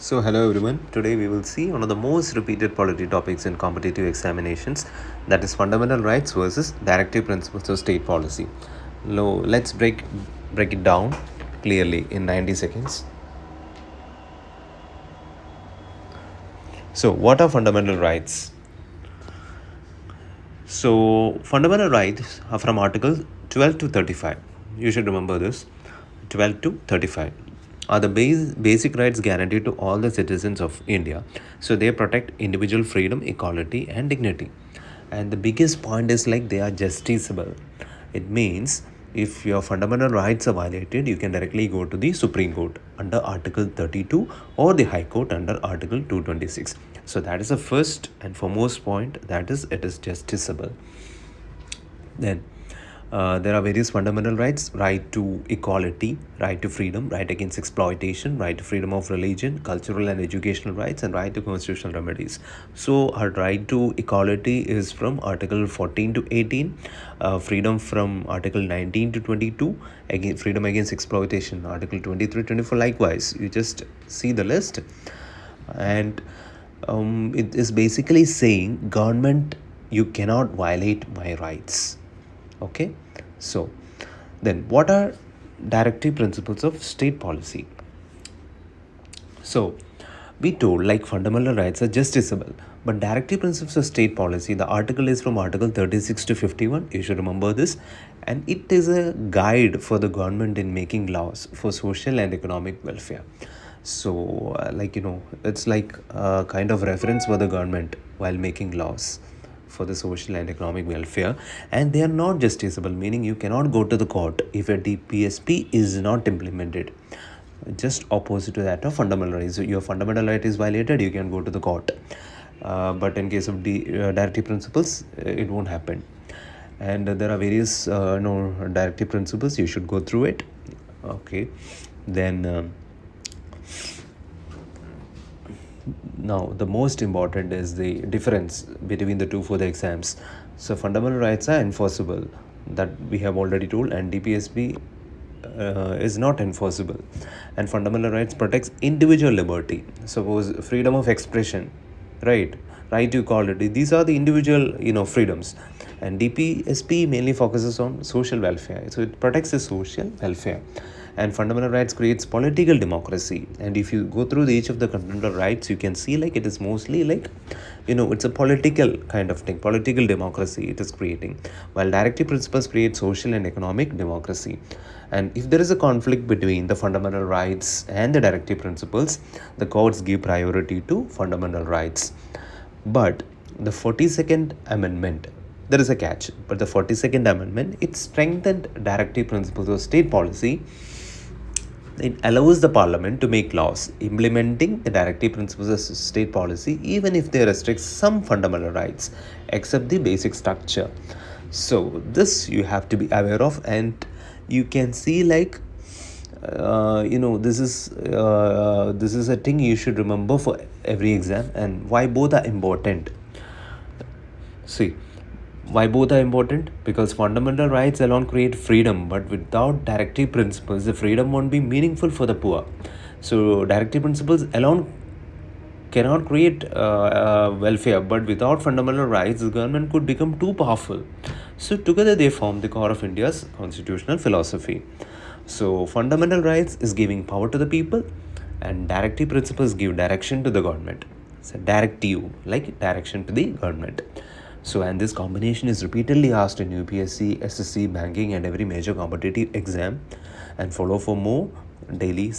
So, hello everyone. Today we will see one of the most repeated polity topics in competitive examinations, that is fundamental rights versus directive principles of state policy. Now, let's break it down clearly in 90 seconds. So, what are fundamental rights? So, fundamental rights are from Article 12 to 35. You should remember this. 12 to 35 are the basic rights guaranteed to all the citizens of India. So, they protect individual freedom, equality, and dignity. And the biggest point is like they are justiciable. It means if your fundamental rights are violated, you can directly go to the Supreme Court under Article 32 or the High Court under Article 226. So that is the first and foremost point, that is, it is justiciable. Then there are various fundamental rights: right to equality, right to freedom, right against exploitation, right to freedom of religion, cultural and educational rights, and right to constitutional remedies. So our right to equality is from Article 14 to 18, freedom from Article 19 to 22, again freedom against exploitation, Article 23, 24. Likewise, you just see the list, and it is basically saying, government, you cannot violate my rights. Okay, so then what are directive principles of state policy? So we told like fundamental rights are justiciable, but directive principles of state policy, the article is from Article 36 to 51. You should remember this, and it is a guide for the government in making laws for social and economic welfare. So it's like a kind of reference for the government while making laws for the social and economic welfare, and they are not justiciable, meaning you cannot go to the court if a DPSP is not implemented. Just opposite to that of fundamental rights. So your fundamental right is violated, you can go to the court, but in case of directive principles, it won't happen. And there are various directive principles. You should go through it. Okay, then now the most important is the difference between the two for the exams. So fundamental rights are enforceable, that we have already told, and DPSP is not enforceable. And fundamental rights protects individual liberty. Suppose freedom of expression, right to equality, these are the individual freedoms. And DPSP mainly focuses on social welfare, so it protects the social welfare. And fundamental rights creates political democracy. And if you go through each of the fundamental rights, you can see like it is mostly like it's a political kind of thing, political democracy it is creating, while directive principles create social and economic democracy. And if there is a conflict between the fundamental rights and the directive principles, the courts give priority to fundamental rights. But the 42nd Amendment, there is a catch, but the 42nd Amendment, it strengthened directive principles of state policy. It allows the parliament to make laws implementing the directive principles of state policy, even if they restrict some fundamental rights except the basic structure. So this you have to be aware of, and you can see like this is a thing you should remember for every exam. And why both are important? See, why both are important? Because fundamental rights alone create freedom, but without directive principles, the freedom won't be meaningful for the poor. So directive principles alone cannot create welfare, but without fundamental rights, the government could become too powerful. So together they form the core of India's constitutional philosophy. So fundamental rights is giving power to the people, and directive principles give direction to the government. So directive, like direction to the government. So, and this combination is repeatedly asked in UPSC, SSC, banking, and every major competitive exam. And follow for more daily